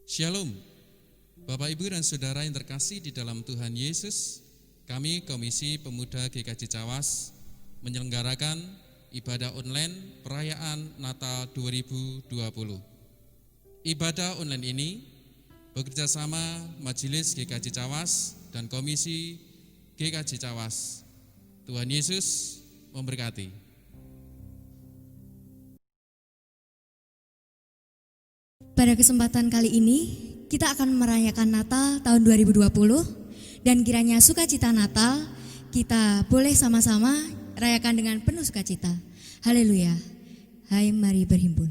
Shalom, Bapak Ibu dan Saudara yang terkasih di dalam Tuhan Yesus. Kami Komisi Pemuda GKJ Cawas menyelenggarakan ibadah online perayaan Natal 2020. Ibadah online ini bekerjasama Majelis GKJ Cawas dan Komisi GKJ Cawas. Tuhan Yesus memberkati. Pada kesempatan kali ini, kita akan merayakan Natal tahun 2020 dan kiranya sukacita Natal kita boleh sama-sama rayakan dengan penuh sukacita. Haleluya. Hai, mari berhimpun.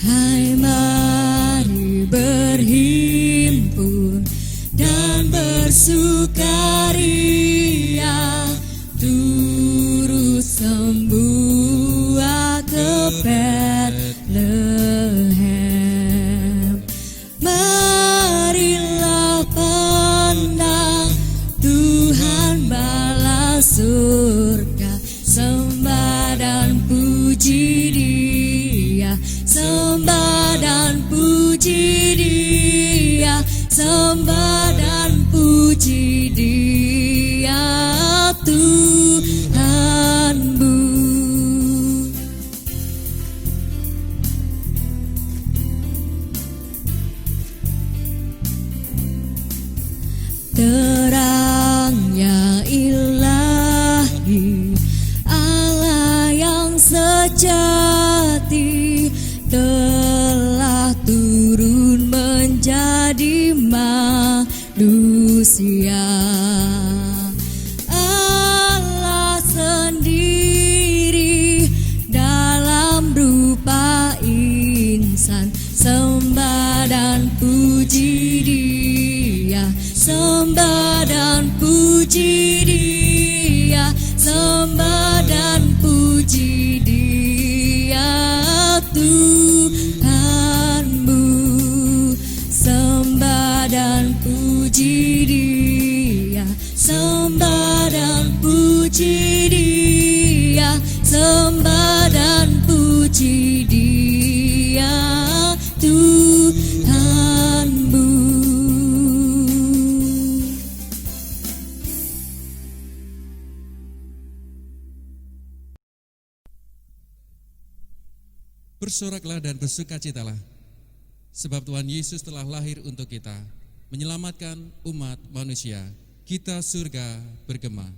Hai, mari berhimpun dan bersukaria, turut sembuah ke Betlehem. Marilah pandang Tuhan bala surga, sembah dan puji Dia, sembah dan puji Dia, sembah dan puji Dia, Tuhanmu. Terangnya ilahi, Allah yang sejati telah turun menjadi manusia. Allah sendiri dalam rupa insan, sembah dan puji Dia, sembah dan puji Dia, sembah dan puji Dia, Tuhanmu. Sembah dan puji Dia, sembah dan puji Dia, sembah dan puji Dia, Tuhanmu. Bersoraklah dan bersukacitalah, sebab Tuhan Yesus telah lahir untuk kita, menyelamatkan umat manusia. Kita surga bergema.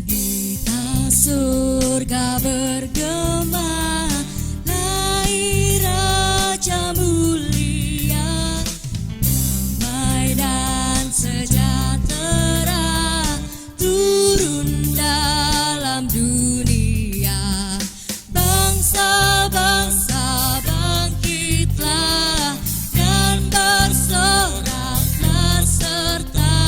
Kita surga bergema, lahir Raja mulia, damai dan sejahtera turun dalam dunia. Bangsa-bangsa bangkitlah dan bersoraklah serta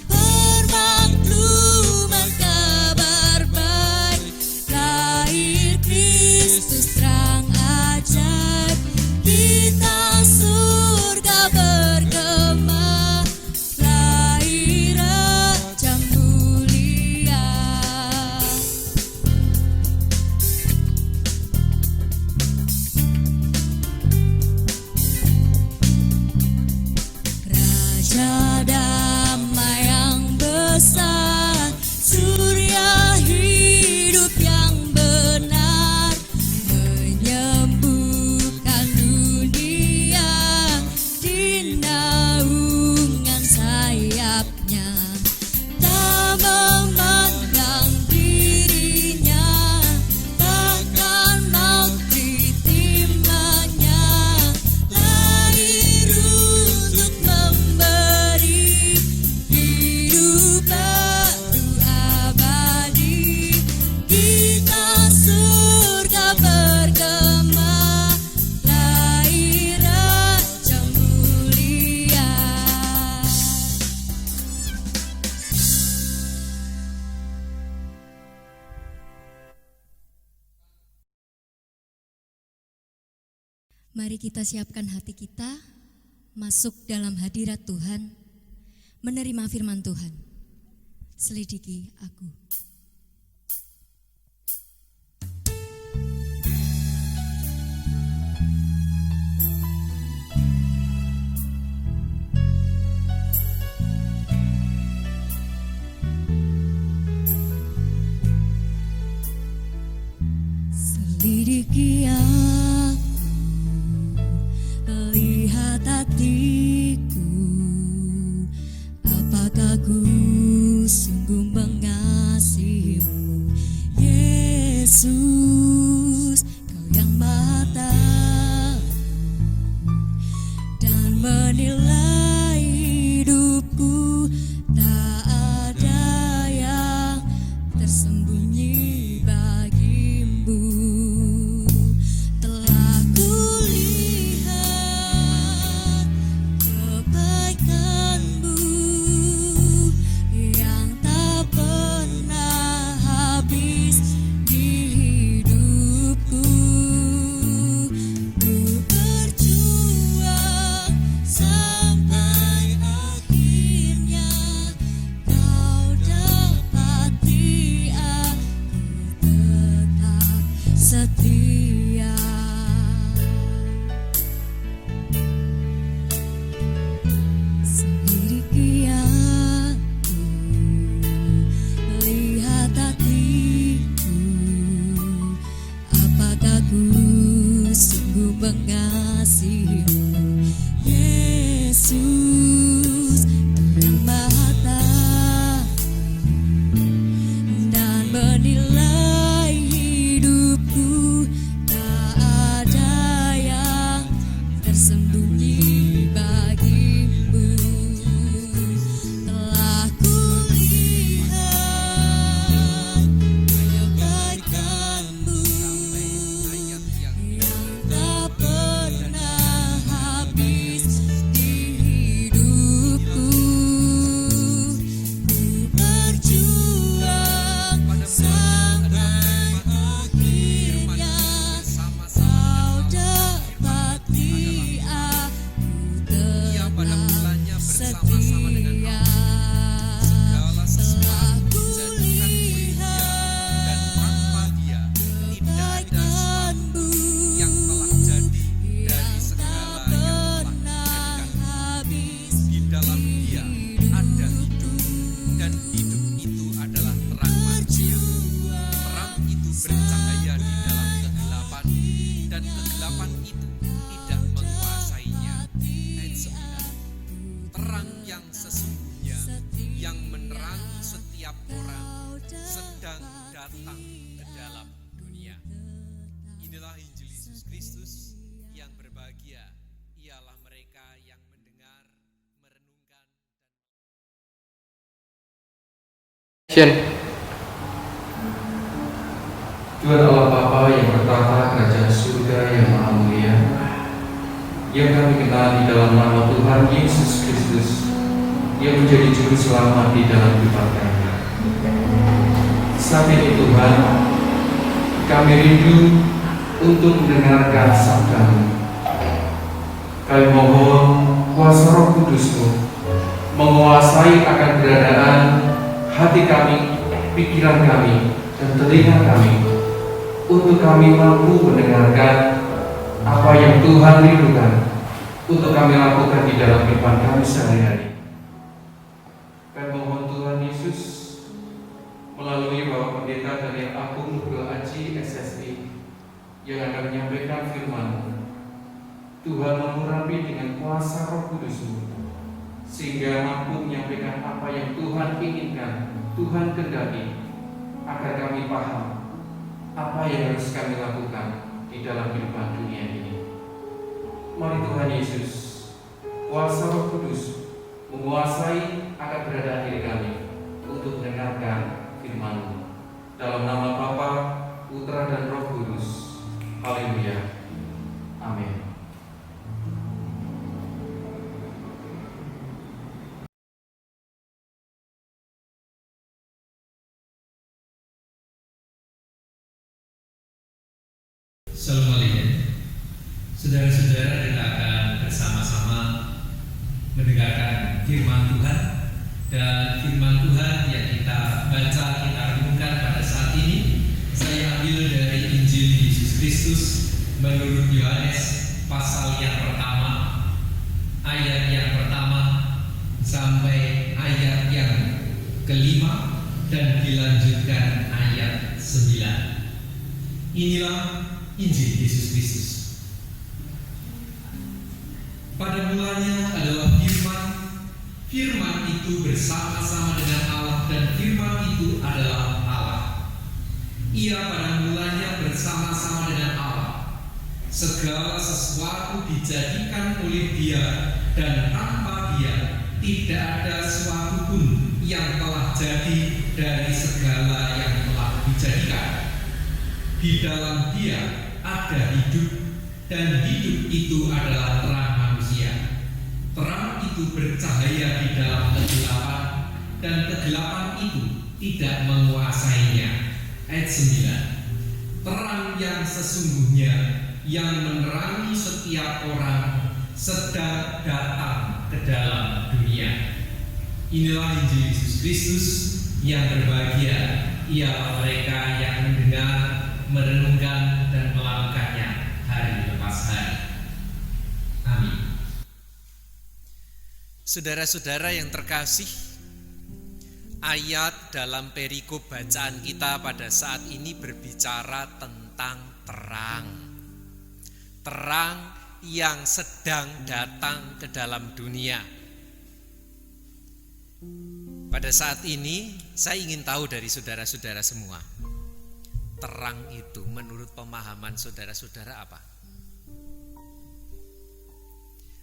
permakluman kabar baik, lahir Mari kita siapkan hati kita masuk dalam hadirat Tuhan, menerima firman Tuhan. Selidiki aku. Selidiki aku, lihat hatiku, apakah ku sungguh mengasihimu, Yesus, Kau yang Maha Tahu dan menilai hidupku, tak ada yang tersembunyi bagimu. Telah kulihat kebaikan-Mu yang tak pernah habis di hidupku. Ku berjuang sampai akhirnya Kau dapati aku tetap setia. Selidiki aku, lihat hatiku, apakah ku sungguh mengasihimu, Yesus, Kau yang Maha Tahu dan menilai hidupku, tak ada yang tersembunyi bagimu. Telah kulihat kebaikan-Mu yang tak pernah habis di hidupku. Ku berjuang sampai akhirnya Kau dapati aku tetap setia. Telah kulihat kebaikan-Mu yang tak pernah habis Di dalam Dia ada hidup, dan hidup itu adalah terang manusia. Terang itu bercahaya di dalam kegelapan, dan kegelapan itu tidak menguasainya. Ayat 9. Terang yang sesungguhnya yang menerangi setiap orang sedang datang ke dalam dunia. Inilah Injil Yesus Kristus. Yang berbahagia ialah mereka yang mendengar, merenungkan, Action. Tuhan Allah Bapa yang bertata kerajaan surga yang maha mulia, yang kami kenal di dalam nama Tuhan Yesus Kristus, yang menjadi juru selamat di dalam kehidupan kami. Saat ini Tuhan, kami rindu untuk mendengarkan sabda-Mu. Kami mohon kuasa Roh Kudus-Mu menguasai akan keberadaan hati kami, pikiran kami, dan telinga kami, untuk kami mampu mendengarkan apa yang Tuhan rindukan untuk kami lakukan di dalam kehidupan kami sehari-hari. Kami mohon Tuhan Yesus melalui Bapak Pendeta Daniel Agung Aji SSI yang akan menyampaikan firman, Tuhan mengurapi dengan kuasa Roh Kudus-Mu sehingga mampu menyampaikan apa yang Tuhan inginkan, Tuhan kehendaki, agar kami paham apa yang harus kami lakukan di dalam kehidupan dunia ini. Mari Tuhan Yesus, kuasa Roh Kudus menguasai akan keberadaan diri kami untuk mendengarkan firman-Mu. Dalam nama Bapa, Putra dan Roh Kudus. Haleluya. Amin. Assalamualaikum. Saudara-saudara, kita akan bersama-sama mendengarkan firman Tuhan. Dan firman Tuhan yang kita baca, kita renungkan pada saat ini, saya ambil dari Injil Yesus Kristus menurut Yohanes pasal yang pertama, ayat yang pertama sampai ayat yang kelima, dan dilanjutkan ayat 9. Inilah Injil Yesus Kristus. Pada mulanya adalah firman. Firman itu bersama-sama dengan Allah, dan firman itu adalah Allah. Ia pada mulanya bersama-sama dengan Allah. Segala sesuatu dijadikan oleh Dia, dan tanpa Dia tidak ada sesuatu pun yang telah jadi dari segala yang telah dijadikan. Di dalam Dia ada hidup, dan hidup itu adalah terang manusia. Terang itu bercahaya di dalam kegelapan, dan kegelapan itu tidak menguasainya. Ayat 9. Terang yang sesungguhnya yang menerangi setiap orang sedang datang ke dalam dunia. Inilah Injil Yesus Kristus. Yang berbahagia ialah mereka yang mendengar, merenungkan, dan melakukannya hari lepas hari. Amin. Saudara-saudara yang terkasih, ayat dalam perikop bacaan kita pada saat ini berbicara tentang terang. Terang yang sedang datang ke dalam dunia. Pada saat ini saya ingin tahu dari saudara-saudara semua, terang itu menurut pemahaman saudara-saudara apa?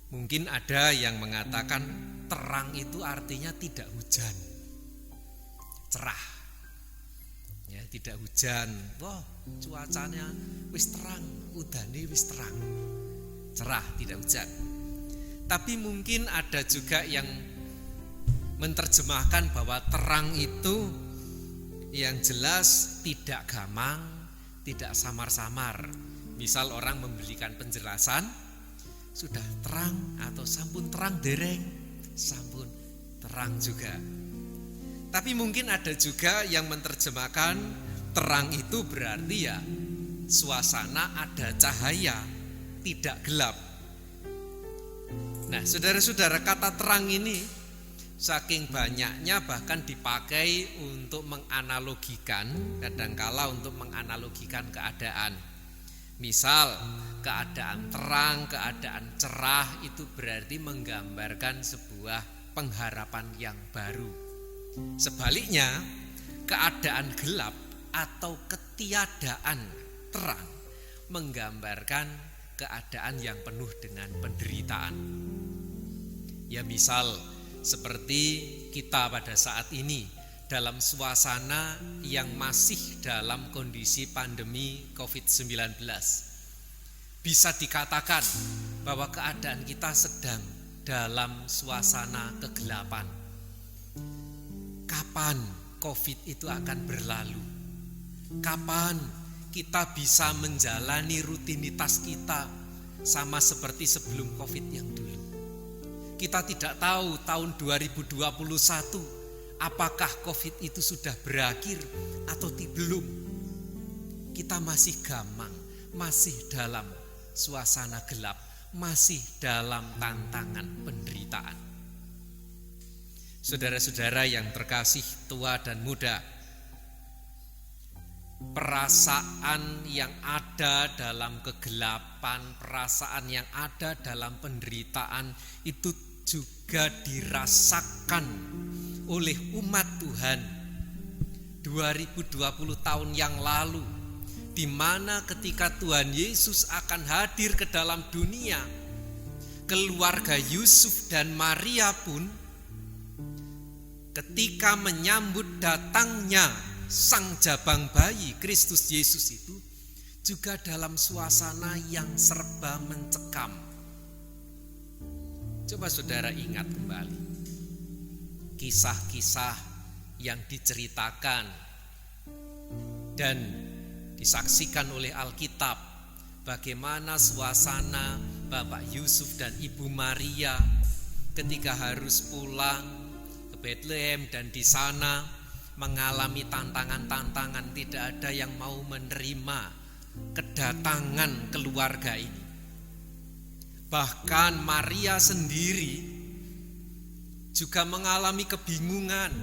Mungkin ada yang mengatakan terang itu artinya tidak hujan, cerah. Ya, tidak hujan. Wah, cuacanya wis terang, udane wis terang. Cerah, tidak hujan. Tapi mungkin ada juga yang menerjemahkan bahwa terang itu yang jelas tidak gamang, tidak samar-samar. Misal orang memberikan penjelasan, sudah terang atau sampun terang dereng, sampun terang juga. Tapi mungkin ada juga yang menerjemahkan terang itu berarti ya suasana ada cahaya, tidak gelap. Nah, saudara-saudara, kata terang ini saking banyaknya bahkan dipakai untuk menganalogikan, kadangkala untuk menganalogikan keadaan. Misal, keadaan terang, keadaan cerah itu berarti menggambarkan sebuah pengharapan yang baru. Sebaliknya, keadaan gelap atau ketiadaan terang menggambarkan keadaan yang penuh dengan penderitaan. Ya, misal seperti kita pada saat ini dalam suasana yang masih dalam kondisi pandemi COVID-19. Bisa dikatakan bahwa keadaan kita sedang dalam suasana kegelapan. Kapan COVID itu akan berlalu? Kapan kita bisa menjalani rutinitas kita sama seperti sebelum COVID yang dulu? Kita tidak tahu tahun 2021 apakah COVID itu sudah berakhir atau belum. Kita masih gamang, masih dalam suasana gelap, masih dalam tantangan penderitaan. Saudara-saudara yang terkasih tua dan muda, perasaan yang ada dalam kegelapan, perasaan yang ada dalam penderitaan itu juga dirasakan oleh umat Tuhan 2020 tahun yang lalu, di mana ketika Tuhan Yesus akan hadir ke dalam dunia, keluarga Yusuf dan Maria pun ketika menyambut datangnya sang jabang bayi Kristus Yesus itu juga dalam suasana yang serba mencekam. Coba saudara ingat kembali kisah-kisah yang diceritakan dan disaksikan oleh Alkitab bagaimana suasana Bapak Yusuf dan Ibu Maria ketika harus pulang ke Bethlehem dan di sana mengalami tantangan-tantangan. Tidak ada yang mau menerima kedatangan keluarga ini. Bahkan Maria sendiri juga mengalami kebingungan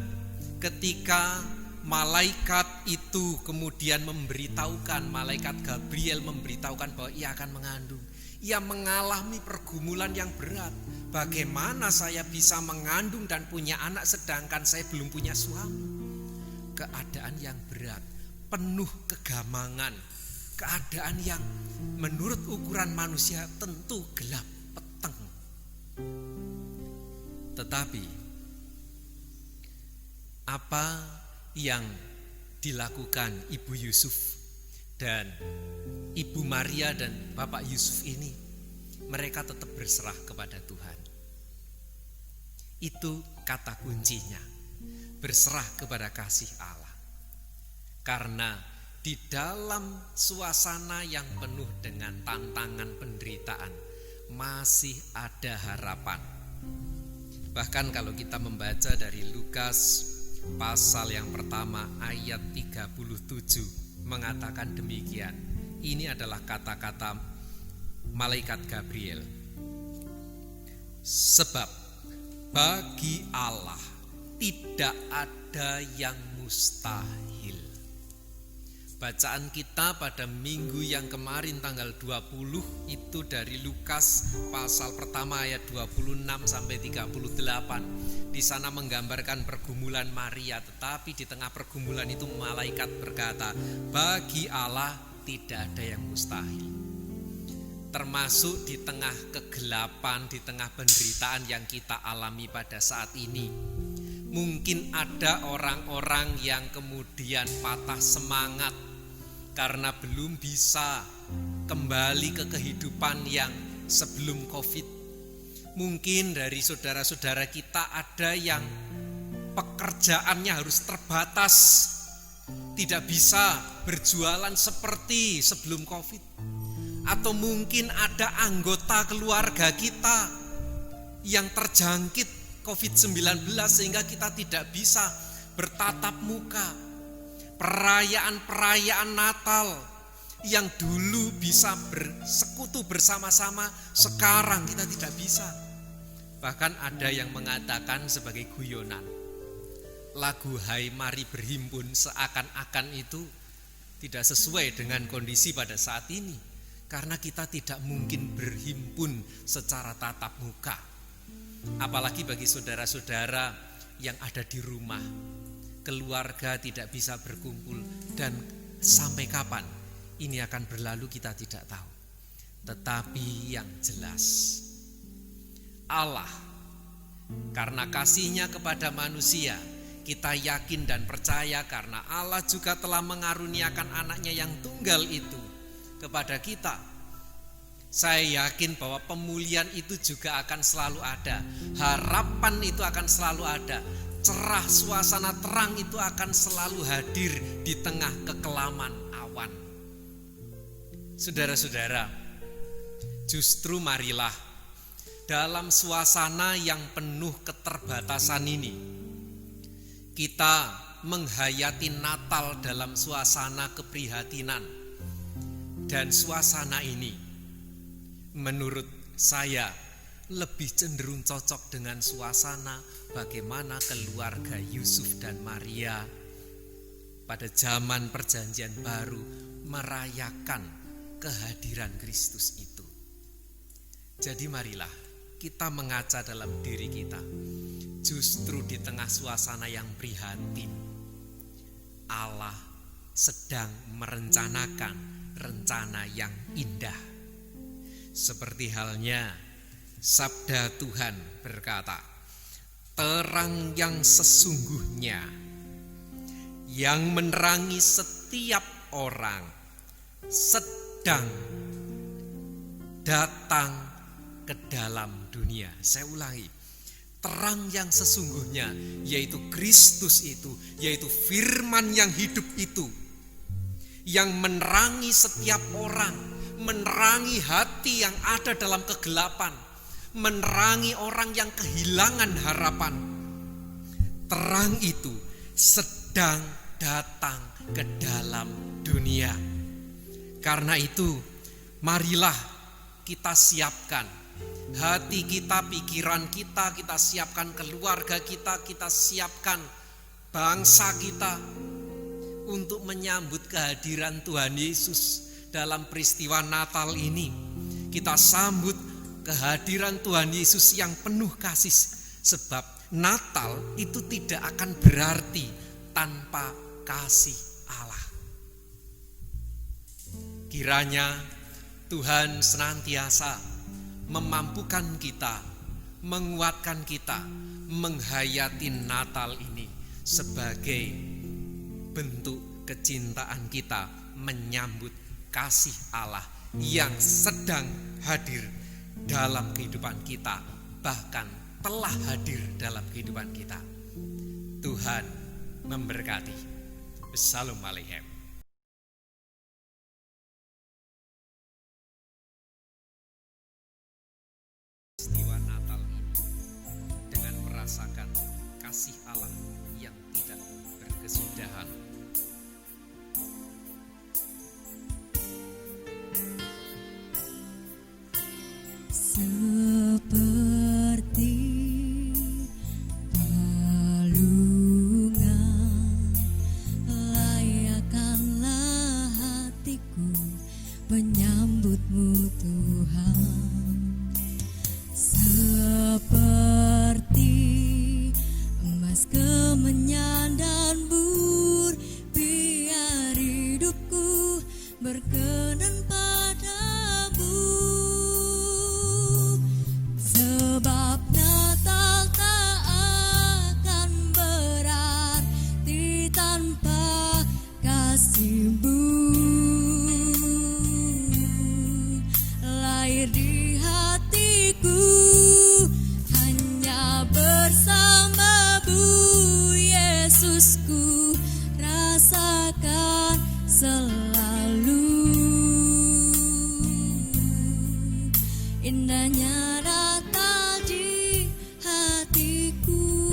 ketika malaikat itu kemudian memberitahukan, malaikat Gabriel memberitahukan bahwa ia akan mengandung. Ia mengalami pergumulan yang berat. Bagaimana saya bisa mengandung dan punya anak sedangkan saya belum punya suami? Keadaan yang berat, penuh kegamangan, keadaan yang menurut ukuran manusia tentu gelap peteng. Tetapi apa yang dilakukan Ibu Yusuf dan Ibu Maria dan Bapak Yusuf ini? Mereka tetap berserah kepada Tuhan. Itu kata kuncinya, berserah kepada kasih Allah. Karena di dalam suasana yang penuh dengan tantangan penderitaan masih ada harapan. Bahkan kalau kita membaca dari Lukas pasal yang pertama ayat 37 mengatakan demikian. Ini adalah kata-kata malaikat Gabriel. Sebab bagi Allah tidak ada yang mustahil. Bacaan kita pada minggu yang kemarin tanggal 20 itu dari Lukas pasal pertama ayat 26 sampai 38. Di sana menggambarkan pergumulan Maria, tetapi di tengah pergumulan itu malaikat berkata, bagi Allah tidak ada yang mustahil. Termasuk di tengah kegelapan, di tengah penderitaan yang kita alami pada saat ini. Mungkin ada orang-orang yang kemudian patah semangat karena belum bisa kembali ke kehidupan yang sebelum COVID. Mungkin dari saudara-saudara kita ada yang pekerjaannya harus terbatas, tidak bisa berjualan seperti sebelum COVID. Atau mungkin ada anggota keluarga kita yang terjangkit COVID-19 sehingga kita tidak bisa bertatap muka. Perayaan-perayaan Natal yang dulu bisa bersekutu bersama-sama, sekarang kita tidak bisa. Bahkan ada yang mengatakan sebagai guyonan, lagu Hai Mari Berhimpun seakan-akan itu tidak sesuai dengan kondisi pada saat ini, karena kita tidak mungkin berhimpun secara tatap muka. Apalagi bagi saudara-saudara yang ada di rumah, keluarga tidak bisa berkumpul, dan sampai kapan ini akan berlalu kita tidak tahu. Tetapi yang jelas, Allah karena kasih-Nya kepada manusia, kita yakin dan percaya karena Allah juga telah mengaruniakan anaknya yang tunggal itu kepada kita. Saya yakin bahwa pemulihan itu juga akan selalu ada. Harapan itu akan selalu ada. Cerah, suasana terang itu akan selalu hadir di tengah kekelaman awan. Saudara-saudara, justru marilah dalam suasana yang penuh keterbatasan ini kita menghayati Natal dalam suasana keprihatinan. Dan suasana ini menurut saya lebih cenderung cocok dengan suasana bagaimana keluarga Yusuf dan Maria pada zaman perjanjian baru merayakan kehadiran Kristus itu. Jadi marilah kita mengaca dalam diri kita, justru di tengah suasana yang prihatin, Allah sedang merencanakan rencana yang indah. Seperti halnya sabda Tuhan berkata, terang yang sesungguhnya yang menerangi setiap orang sedang datang ke dalam dunia. Saya ulangi, terang yang sesungguhnya yaitu Kristus itu, yaitu firman yang hidup itu, yang menerangi setiap orang, menerangi hati yang ada dalam kegelapan, menerangi orang yang kehilangan harapan. Terang itu sedang datang ke dalam dunia. Karena itu, marilah kita siapkan hati kita, pikiran kita, kita siapkan keluarga kita, kita siapkan bangsa kita untuk menyambut kehadiran Tuhan Yesus dalam peristiwa Natal ini. Kita sambut kehadiran Tuhan Yesus yang penuh kasih, sebab Natal itu tidak akan berarti tanpa kasih Allah. Kiranya Tuhan senantiasa memampukan kita, menguatkan kita, menghayati Natal ini sebagai bentuk kecintaan kita menyambut kasih Allah yang sedang hadir dalam kehidupan kita, bahkan telah hadir dalam kehidupan kita. Tuhan memberkati. Wassalamualaikum. Peristiwa Natal ini dengan merasakan kasih Allah yang tidak berkesudahan. Seperti palungan layakkanlah hatiku menyambutmu Tuhan. Seperti emas kemenyan dan mur, biar hidupku berkenan padamu. Sebab Natal tak akan berarti tanpa kasih-Mu. Lahir di hatiku hanya bersama-Mu, Yesusku, rasakan selalu indahnya Natal di hatiku.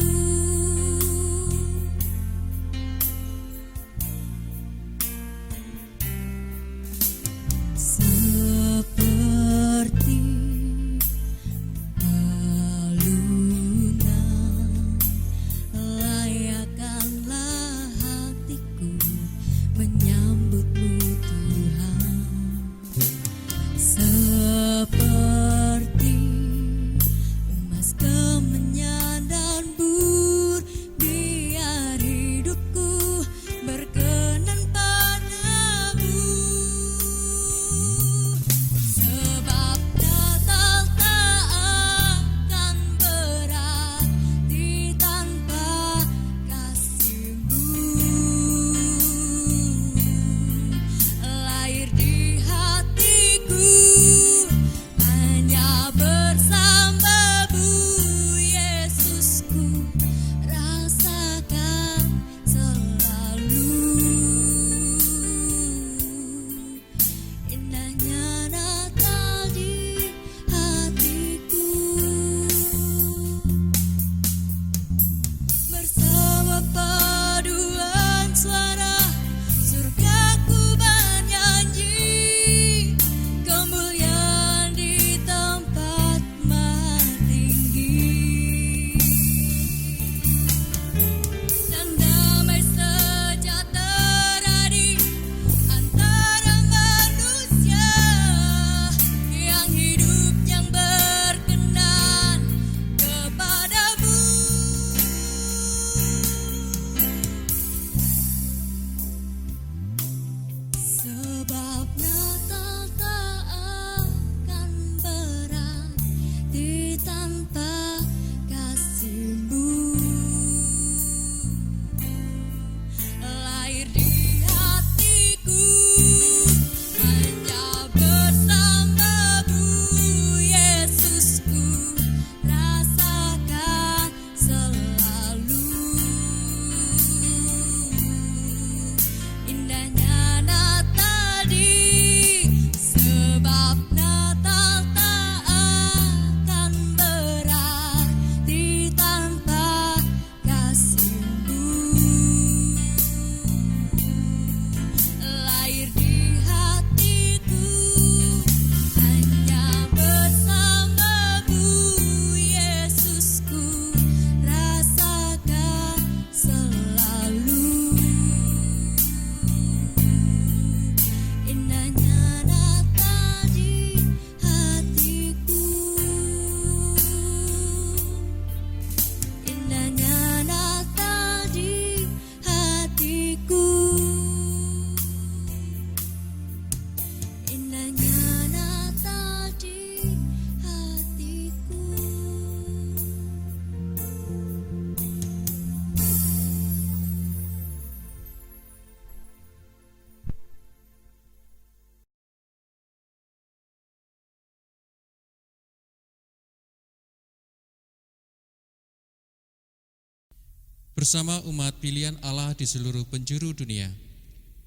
bersama umat pilihan Allah di seluruh penjuru dunia,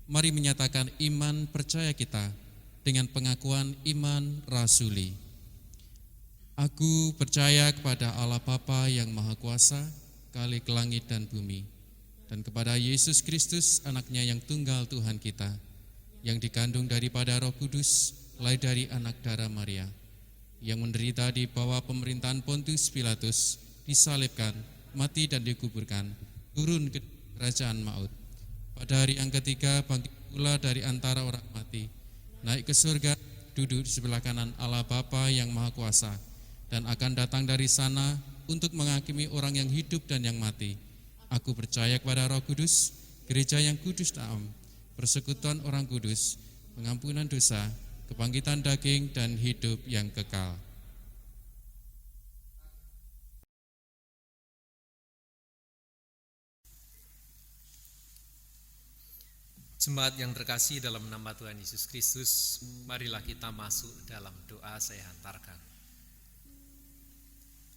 mari menyatakan iman percaya kita dengan pengakuan iman rasuli. Aku percaya kepada Allah Bapa yang Maha Kuasa, Khalik langit dan bumi, dan kepada Yesus Kristus, anaknya yang tunggal Tuhan kita, yang dikandung daripada Roh Kudus, lahir dari anak darah Maria, yang menderita di bawah pemerintahan Pontius Pilatus, disalibkan, mati dan dikuburkan, turun ke kerajaan maut. Pada hari yang ketiga bangkit pula dari antara orang mati, naik ke surga, duduk di sebelah kanan Allah Bapa yang Maha Kuasa, dan akan datang dari sana untuk menghakimi orang yang hidup dan yang mati. Aku percaya kepada Roh Kudus, gereja yang kudus taam, persekutuan orang kudus, pengampunan dosa, kebangkitan daging dan hidup yang kekal. Jemaat yang terkasih dalam nama Tuhan Yesus Kristus, marilah kita masuk dalam doa saya hantarkan.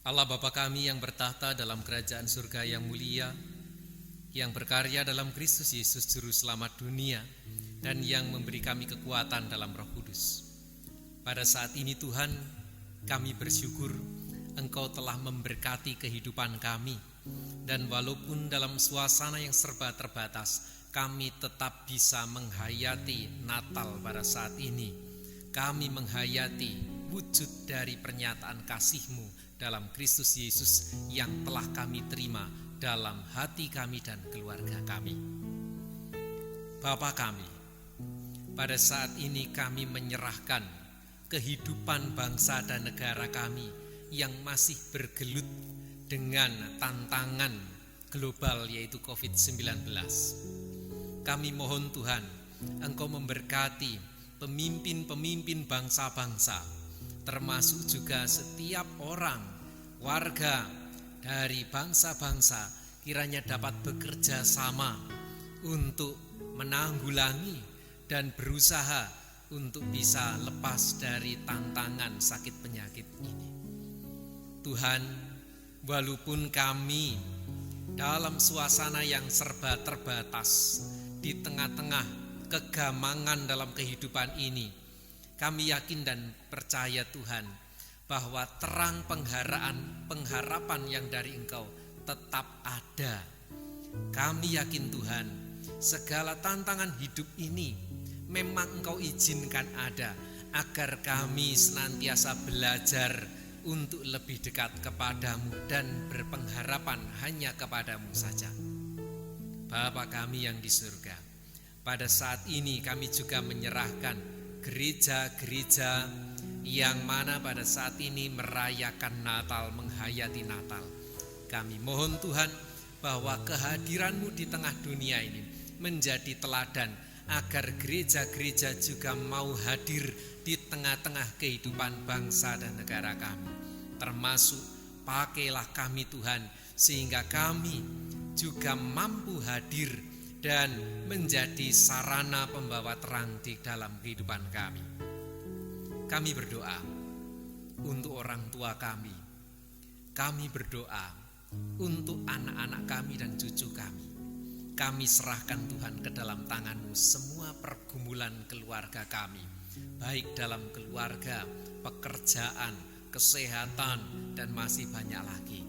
Allah Bapa kami yang bertahta dalam kerajaan surga yang mulia, yang berkarya dalam Kristus Yesus Juru Selamat dunia, dan yang memberi kami kekuatan dalam Roh Kudus. Pada saat ini Tuhan, kami bersyukur Engkau telah memberkati kehidupan kami, dan walaupun dalam suasana yang serba terbatas, kami tetap bisa menghayati Natal pada saat ini. Kami menghayati wujud dari pernyataan kasih-Mu dalam Kristus Yesus yang telah kami terima dalam hati kami dan keluarga kami. Bapa kami, pada saat ini kami menyerahkan kehidupan bangsa dan negara kami yang masih bergelut dengan tantangan global yaitu COVID-19. Kami mohon Tuhan, Engkau memberkati pemimpin-pemimpin bangsa-bangsa, termasuk juga setiap orang, warga dari bangsa-bangsa, kiranya dapat bekerja sama untuk menanggulangi dan berusaha untuk bisa lepas dari tantangan sakit penyakit ini. Tuhan, walaupun kami dalam suasana yang serba terbatas, di tengah-tengah kegamangan dalam kehidupan ini, kami yakin dan percaya Tuhan bahwa terang pengharapan yang dari Engkau tetap ada. Kami yakin Tuhan, segala tantangan hidup ini memang Engkau izinkan ada, agar kami senantiasa belajar untuk lebih dekat kepadamu dan berpengharapan hanya kepadamu saja. Bapa kami yang di surga, pada saat ini kami juga menyerahkan gereja-gereja yang mana pada saat ini merayakan Natal, menghayati Natal. Kami mohon Tuhan bahwa kehadiran-Mu di tengah dunia ini menjadi teladan, agar gereja-gereja juga mau hadir di tengah-tengah kehidupan bangsa dan negara kami. Termasuk pakailah kami Tuhan, sehingga kami juga mampu hadir dan menjadi sarana pembawa terang di dalam kehidupan kami. Kami berdoa untuk orang tua kami. Kami berdoa untuk anak-anak kami dan cucu kami. Kami serahkan Tuhan ke dalam tangan-Mu semua pergumulan keluarga kami, baik dalam keluarga, pekerjaan, kesehatan, dan masih banyak lagi.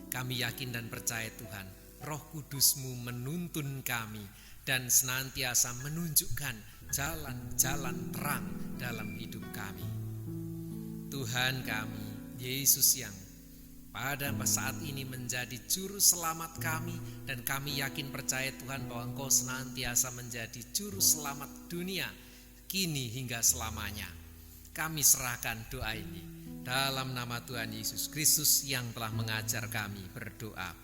Kami yakin dan percaya Tuhan, Roh Kudus-Mu menuntun kami dan senantiasa menunjukkan jalan-jalan terang dalam hidup kami. Tuhan kami, Yesus yang pada saat ini menjadi juru selamat kami, dan kami yakin percaya Tuhan bahwa Engkau senantiasa menjadi juru selamat dunia kini hingga selamanya. Kami serahkan doa ini dalam nama Tuhan Yesus Kristus yang telah mengajar kami berdoa.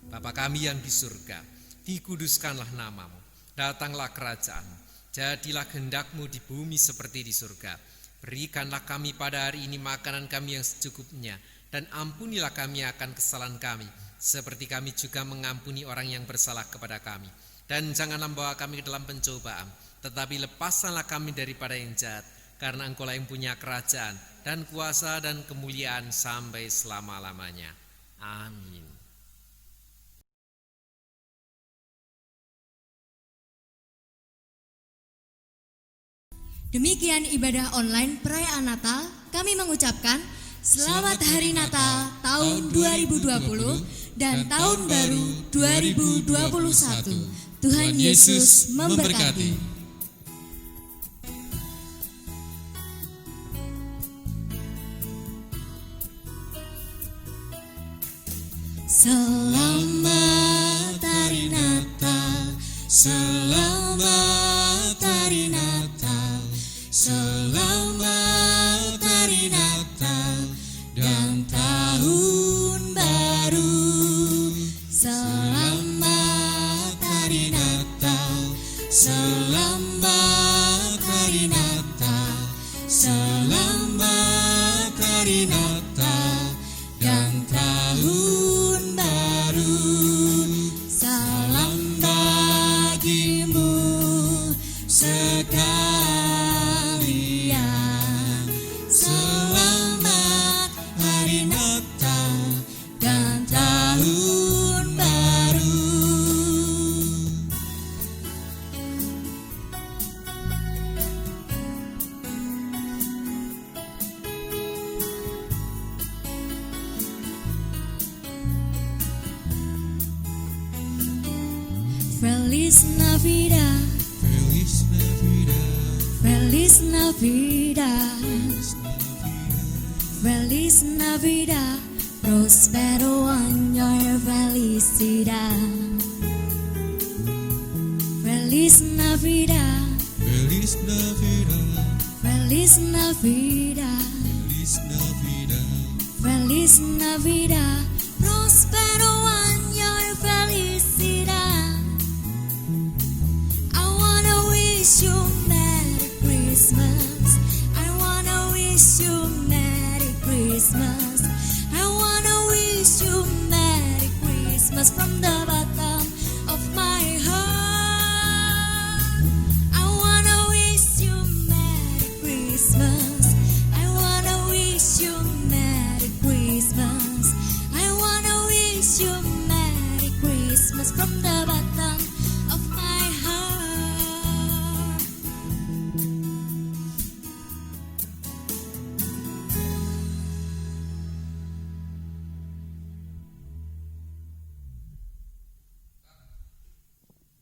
Bapa kami yang di surga, dikuduskanlah nama-Mu, datanglah kerajaan-Mu, jadilah kehendak-Mu di bumi seperti di surga. Berikanlah kami pada hari ini makanan kami yang secukupnya, dan ampunilah kami akan kesalahan kami, seperti kami juga mengampuni orang yang bersalah kepada kami. Dan janganlah membawa kami ke dalam pencobaan, tetapi lepaskanlah kami daripada yang jahat, karena Engkau-lah yang punya kerajaan dan kuasa dan kemuliaan sampai selama-lamanya. Amin. Demikian ibadah online perayaan Natal. Kami mengucapkan Selamat Hari Natal tahun 2020 dan Tahun Baru 2021. Tuhan Yesus memberkati. Selamat Hari Natal, selamat Hari Natal, selamat Hari Natal dan Tahun Baru. Selamat Hari Natal, selamat Hari Natal, selamat Hari Natal dan Tahun Baru. Salam bagimu sekalian. Selamat Hari Natal dan Tahun Baru. Feliz Navidad, Feliz Navidad, Feliz Navidad, Feliz Navidad, prospero año felicidad. Feliz Navidad, Feliz Navidad, Feliz Navidad, Feliz Navidad, Feliz Navidad, prospero año felicidad. I wanna wish you Merry Christmas. I wanna wish you Merry Christmas. I wanna wish you Merry Christmas from the